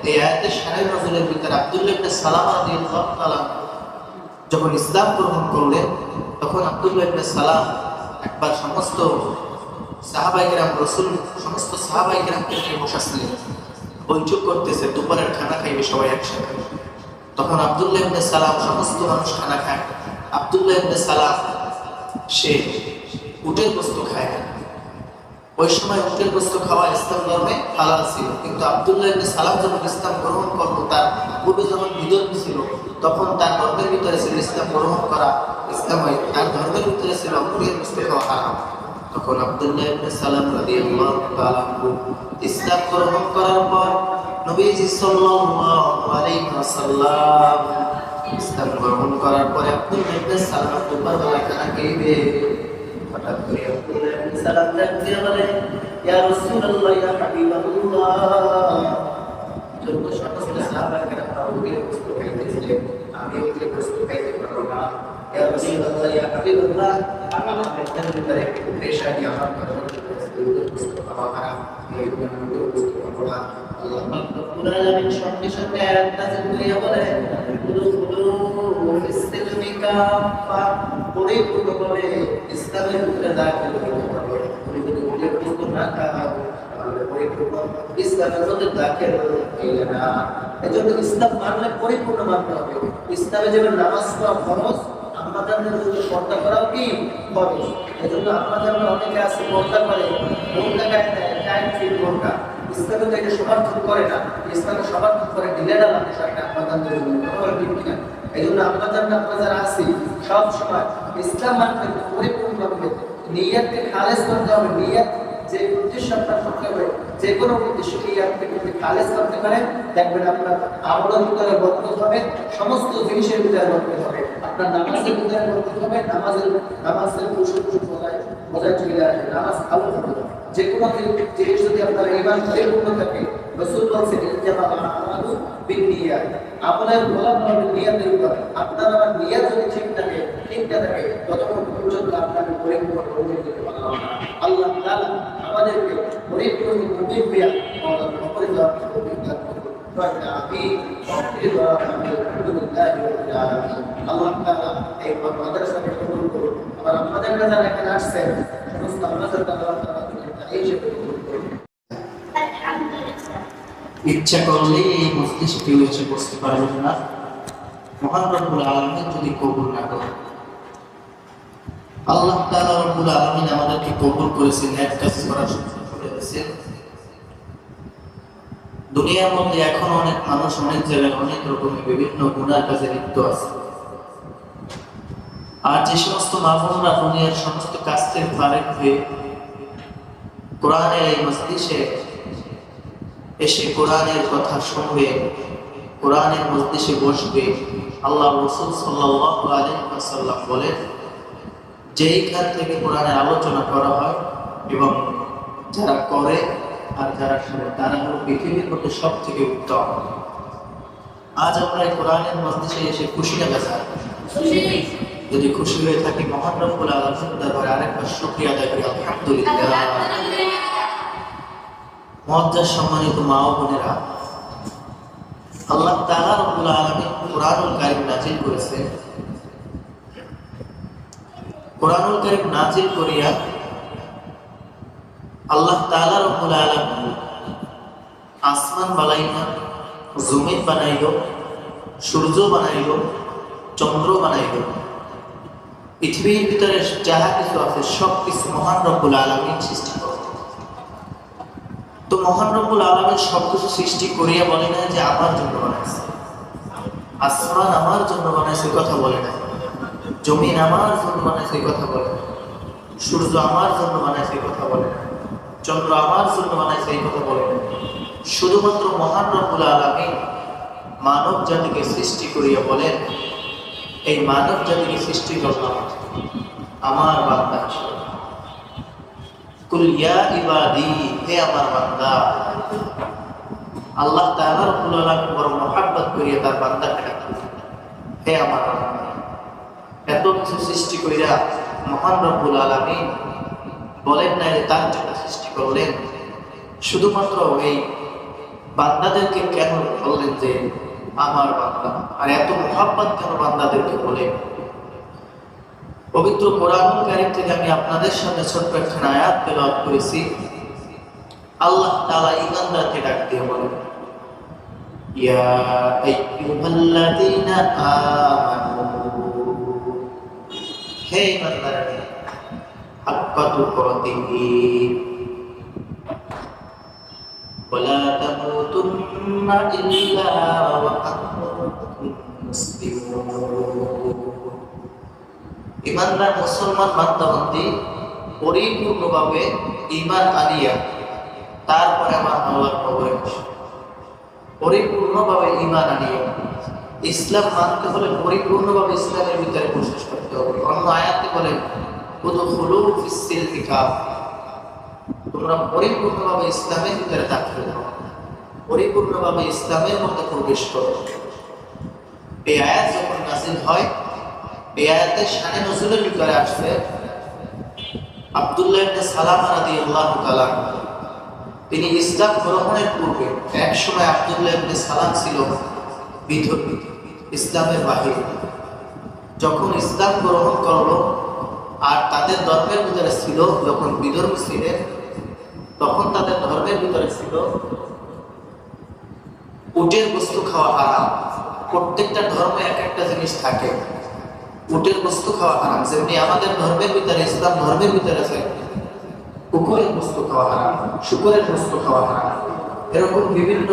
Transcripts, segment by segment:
এই আয়াতের শানে নজরের ভিতরে আব্দুল্লাহ ইবনে সালাম রাদিয়াল্লাহু তাআলা যখন ইসলাম গ্রহণ করলেন, তখন আব্দুল্লাহ ইবনে সালাম একবার সমস্ত সাহাবায়ে কেরাম সমস্ত সাহাবায়ে কেরামকে নিয়ে বসাছিলেন, বৈঠক করতেছে, দুপুরের খানা খাইবে সবাই একসাথে। তখন আব্দুল্লাহ ইবনে সালাম, সমস্ত মানুষ খানা খায়, আব্দুল্লাহ ইবনে সালাম সে উটের গোশত খায় না। ওই সময় উটের গোশত খাওয়া ইসলাম ধর্মে হালাল ছিল, কিন্তু আব্দুল্লাহ ইবনে সালাম যখন ইসলাম গ্রহণ করলো, তার পূর্বে যখন বিদর্ভ ছিল, তখন তার ধর্মের ভিতরে ছিল ইসলাম গ্রহণ করা, তার ধর্মের ভিতরে ছিল উটের গোশত খাওয়া হারাম। তখন আব্দুল্লাহ ইবনে সালাম রাদিয়াল্লাহু তাআলা ইসলাম গ্রহণ করার পর নবীজি সাল্লাল্লাহু আলাইহি ওয়াসাল্লাম ইসলাম গ্রহণ করার পরে আব্দুল্লাহ ইবনে সালাম দুপুর বেলা খানা খাইবে। হঠাৎ করে আব্দুল্লাহ ইবনে সালাম ডাক দিয়ে বলে, ইয়া রাসূলুল্লাহ, ইয়া হাবিবাল্লাহ, যত সমস্ত সাহাবায়ে কেরাম উটের গোশত খাইতেছিলেন, আমি উটের গোশত খাইতে পারবো না। ইয়া রাসূলুল্লাহ, ইয়া হাবিবাল্লাহ, আমার পেটের ভিতরে একটু প্রেশার দিয়ে আমার উটের গোশত খাওয়া হারাম, এই উটের গোশত খাবো না। আল্লাহ পাক রব্বুল আলামিন সঙ্গে সঙ্গে আয়াত নাযিল করিয়া বলেন, ইসলামে কাফা, পরিপূর্ণভাবে ইসলামের ভিতরে দাখিল হতে হবে। উটের গোশত না খাওয়া পরিপূর্ণ ইসলামের মধ্যে দাখিল হইলে না। এজন্য ইসলাম মানলে পরিপূর্ণ মানতে হবে। ইসলামে যেমন নামাজ পড়া ফরজ, আমাদের জন্য পর্দা করাও কি ফরজ। এজন্য আমাদের অনেকে আছে পর্দা করে, বোরকা গায়ে দেয়, টাইম ফিট বোরকা। ইসলামে তো এটা সমর্থন করে না। ইসলামে সমর্থন করে ঢিলেঢালা পোশাকটা আমাদের জন্য ঠিক কিনা? এই জন্য আমরা যারা আছি সব সময় ইসলাম মানতে পরিপূর্ণভাবে নিয়তকে খালেস করতে হবে। নিয়ত যে উদ্দেশ্য আপনার করতে হবে, যে কোনো উদ্দেশ্যকে আপনি যদি খালেস করতে পারেন, দেখবেন আপনার আমলের ভিতরে বরকত হবে, সমস্ত জিনিসের ভিতরে বরকত হবে। আপনার নামাজের ভিতরে বরকত হবে, নামাজের বজায় চলে আসবে, নামাজ ভালো হবে। যে কোনো জিনিস যদি আপনার ঈমান পরিপূর্ণ থাকে, রাসূল বলেছেন ইন্নামা আমালু বিন্নিয়াত, আপনার বলার হবে নিয়তের উপর। আপনার আমার নিয়ত যদি ঠিক থাকে ততক্ষণ পর্যন্ত আপনাকে পরিপূর্ণ করতে পারবেন না। আল্লাহ তাআলা আমাদেরকে পরিপূর্ণ করতে হইয়া আমাদের দেওয়ার তৌফিক দান করুন। আল্লাহ তাআলা এই মাদ্রাসাকে কবুল করুন। আর আমাদের যারা এখানে আসছেন সমস্ত আমাদের আল্লাহ তাআলা ইচ্ছা করলে এই মস্তিষ্কে এসে বসতে পারবেন না, মহান রব্বুল আলামিন যদি কবুল না করেন। আল্লাহ তাআলা রব্বুল আলামিন আমাদেরকে কবুল করেছেন, এক কাজ করার সুযোগ করে দিয়েছেন। দুনিয়ার মধ্যে এখন অনেক মানুষ অনেক জায়গায় অনেক রকমের বিভিন্ন গুনার কাজে লিপ্ত আছে। আর যে সমস্ত মা বোনরা দুনিয়ার সমস্ত কাজ থেকে ফারেক হয়ে কোরআনের এই মজলিসে এসে কোরআনের কথা শুনবে, কোরআনের মজলিসে বসবে, আল্লাহ রাসূল সাল্লাল্লাহু আলাইহি ওয়াসাল্লাম বলেন, যেইখান থেকে কোরআনের আলোচনা করা হয় এবং যারা করে আর যারা শুনে, তারা হলো পৃথিবীর মধ্যে সব থেকে উত্তম। আজ আমরা এই কোরআনের মজলিসে এসে খুশি না বেজার? যদি খুশি হয়ে থাকি, মহান রব্বুল আলামিনের দরবারে আরেকবার শুকরিয়া আদায় করি, আলহামদুলিল্লাহ। মুআজ্জাজ সম্মানিত মা ও বোনেরা, আল্লাহ তাআলা রব্বুল আলামিন কোরআনুল কারীম নাযিল করেছে। কোরআনুল কারীম নাযিল করিয়া আল্লাহ তাআলা রব্বুল আলামিন আসমান বানাইলো, জমিন বানাইলো, সূর্য বানাইলো, চন্দ্র বানাইলো, পৃথিবীর ভিতরে যাহা কিছু আছে সবকিছু মহান রব্বুল আলামিন সৃষ্টি করেন। তো মহান রব্বুল আলামিন সবকিছু সৃষ্টি করিয়া বলে না যে আমার জন্য বানাইছে, আসমান আমার জন্য বানাইছে কথা বলে না, জমিন আমার জন্য বানাইছে কথা বলে না, সূর্য আমার জন্য বানাইছে কথা বলে না, চন্দ্র আমার জন্য বানাইছে এই কথা বলে না। শুধুমাত্র মহান রব্বুল আলামিন মানব জাতিকে সৃষ্টি করিয়া বলেন, এই মানব জাতিকে সৃষ্টি করলাম আমার বান্দা হিসেবে। কুল ইয়া ইবাদি, হে আমার বান্দা। আল্লাহ তাআলা রব্বুল আলামিন বড় মহব্বত করিয়া তার বান্দাকে ডাকেন, হে আমার বান্দা। এত কিছু সৃষ্টি করিয়া মহান রব্বুল আলামিন বলেন না যে তার জন্য সৃষ্টি করলেন, শুধুমাত্র এই বান্দাদেরকে কেন বললেন যে আমার বান্দা, আর এত মোহাব্বত কেন বান্দাদেরকে বলে? পবিত্র কোরআনুল কারীম থেকে আমি আপনাদের সামনে ছোট্ট একখানা আয়াত তেলাওয়াত করেছি। আল্লাহ তাআলা ঈমানদারকে ডাক দিয়ে বলেন, ইয়া আইয়ুহাল্লাযীনা আমানু, হে ঈমানদাররা, হাক্কা তুকাতিহি ওয়ালা তামুতুন্না ইল্লা ওয়া আনতুম মুসলিমুন। ঈমানদার মুসলমান বান্দা-বান্দী পরিপূর্ণভাবে ঈমান আনিয়া তারপরে আমার আল্লাহর কবরে বসে, পরিপূর্ণভাবে ঈমান আনিয়া ইসলাম মানতে হলে পরিপূর্ণভাবে ইসলামের ভিতরে প্রবেশ করতে হবে। অন্য আয়াতে বলেন উদখুলু ফিস সিলমি কাফা, তোমরা পরিপূর্ণভাবে ইসলামের ভিতরে দাখিল হও, পরিপূর্ণভাবে ইসলামের মধ্যে প্রবেশ করো। এই আয়াত যখন নাযিল হয়, এই আয়াতের শানে নজুলের ভিতরে আসছে আব্দুল্লাহ ইবনে সালাম রাদিয়াল্লাহু তাআলা। তিনি ইসলাম গ্রহণের পূর্বে এক সময় আব্দুল্লাহ ইবনে সালাম ছিল বিধর্মী, ইসলামের বাহিরে। যখন ইসলাম গ্রহণ করলো আর তাদের ধর্মের ভিতরে ছিল, যখন বিধর্মী ছিলেন তখন তাদের ধর্মের ভিতরে ছিল উটের বস্তু খাওয়া হারাম। প্রত্যেকটা ধর্মে এক একটা জিনিস থাকে, উটের বস্তু খাওয়া হারাম। যেমনি আমাদের ধর্মের ভিতরে, ইসলাম ধর্মের ভিতরে আছে কুকুরের বস্তু খাওয়া হারাম, শুকরের বস্তু খাওয়া হারাম। এরকম বিভিন্ন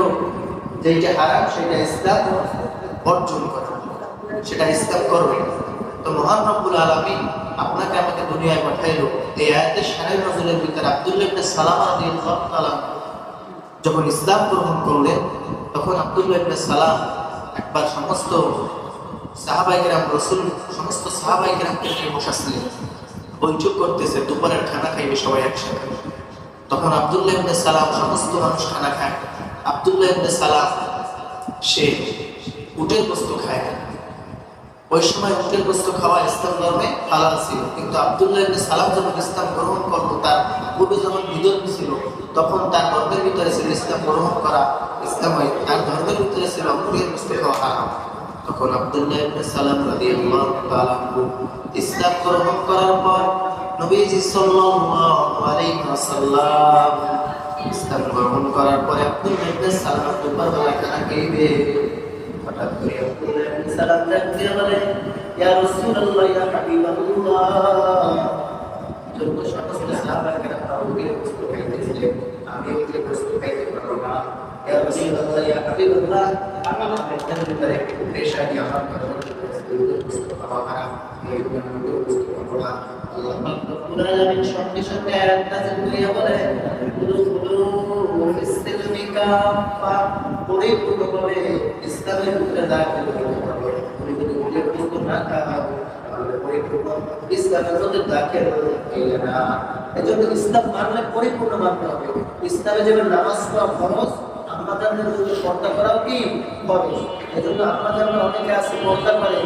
যেটা হারাম সেটা ইসলাম বর্জন করে, সেটা ইসলাম করবে। তো মহান রব্বুল আলামিন আপনাকে আমাকে দুনিয়ায় পাঠাইলো এই আয়াতের শানে নজুলের ভিতরে। আব্দুল্লাহ ইবনে সালাম রাদিয়াল্লাহু তাআলা যখন ইসলাম গ্রহণ করলেন, তখন আব্দুল্লাহ ইবনে সালাম একবার সমস্ত সাহাবায়ে কেরাম, রাসূল সমস্ত সাহাবায়ে কেরামকে নিয়ে বসেছিলেন, বৈঠক করতেছে, দুপুরের খানা খাইবে সবাই একসাথে। তখন আব্দুল্লাহ ইবনে সালাম, সমস্ত মানুষ খানা খায়, আব্দুল্লাহ ইবনে সালাম সে উটের বস্তু খায় না। ওই সময় উটের বস্তু খাওয়া ইসলাম ধর্মে হালাল ছিল, কিন্তু আব্দুল্লাহ ইবনে সালাম যখন ইসলাম গ্রহণ করলো, তার পূর্বে যখন বিধর্মী ছিল, তখন তার ধর্মের ভিতরে ছিল ইসলাম গ্রহণ করা, ইসলাম তার ধর্মের ভিতরে ছিল উটের বস্তু খাওয়া হারাম। তখন আব্দুল্লাহ ইবনে সালাম রাদিয়াল্লাহু তাআলা ইসলাম গ্রহণ করার পর নবীজি সাল্লাল্লাহু আলাইহি ওয়াসাল্লাম ইসলাম গ্রহণ করার পরে আব্দুল্লাহ ইবনে সালাম দুপুরবেলা খানা খাইবে। হঠাৎ করে আব্দুল্লাহ ইবনে সালাম ডাক দিয়ে বলে, ইয়া রাসূলুল্লাহ, ইয়া হাবিবাল্লাহ, যত সমস্ত সাহাবারা উটের বস্তু খাইতেছিলেন, আমি উটের বস্তু খাইতে পারবো না। ইয়া রাসূলুল্লাহ, ইয়া হাবিবাল্লাহ, আমার পেটের ভিতরে একটু পেশানি, আমার উটের বস্তু খাওয়া হারাম, এই উটের বস্তু খাওয়া না। আল্লাহ রব্বুল আলামিন সঙ্গে সঙ্গে আয়াত নাযিল করিয়া বলেন, উদখুলু ফিস সিলমি কাফা, পরিপূর্ণভাবে ইসলামের ভিতরে দাখিল হতে হবে। উটের বস্তু না খাওয়া ইসলামের মধ্যে দাখিল হইলে না। এজন্য ইসলাম মানলে পরিপূর্ণ মানতে হবে। ইসলামে যেমন নামাজ পড়া ফরজ, আমাদের জন্য পর্দা করাও কি ফরজ। এজন্য আমাদের অনেকে আছে পর্দা করে,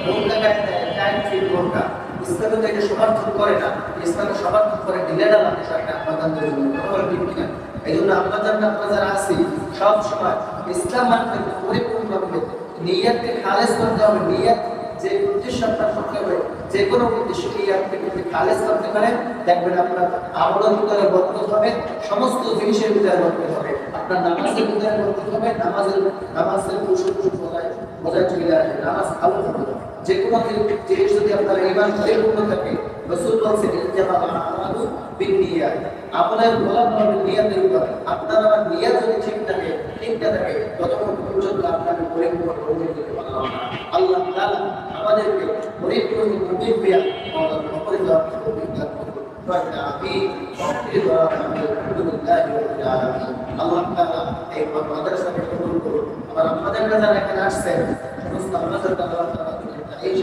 বোরকা গায়ে দেয়, টাইম ফিট বোরকা। ইসলামে তো এটা সমর্থন করে না, ইসলামে সমর্থন করে ঢিলেরা লাগে একটা আপনাদের জন্য, কথা ঠিক কিনা? এই জন্য আপনারা আছি সব সময় ইসলাম মানতে পরিপূর্ণভাবে নিয়তকে খালেস করতে হবে। নিয়ত যে উদ্দেশ্য আপনার করতে হবে, যে কোনো উদ্দেশ্যকে আপনি যদি খালেস করতে পারেন, দেখবেন আপনার আমলের ভিতরে বরকত হবে, সমস্ত জিনিসের ভিতরে বরকত হবে। আপনার নামাজের ভিতরে বরকত হবে, নামাজের কৌশল বজায় চলে আসবে, নামাজ ভালো হবে। যে কোনো জিনিস যদি আপনার ঈমান পরিপূর্ণ থাকে, রাসূল বলেছেন ইন্নামা আমালু বিন্নিয়াত, আমলের ফলাফল হবে নিয়তের উপর। আপনার আমার নিয়ত যদি ঠিক থাকে ততক্ষণ পর্যন্ত আপনাকে পরিপূর্ণ করতে পারলাম না। আল্লাহ তাআলা আমাদেরকে পরিপূর্ণ মুমিন হইয়া আমাদের উপরে দেওয়ার তৌফিক দান করুন। আল্লাহ তাআলা এই মাদ্রাসাকে কবুল করুন। আর আমাদের যারা এখানে আসছেন সমস্ত আমাদের আল্লাহ তাআলা এই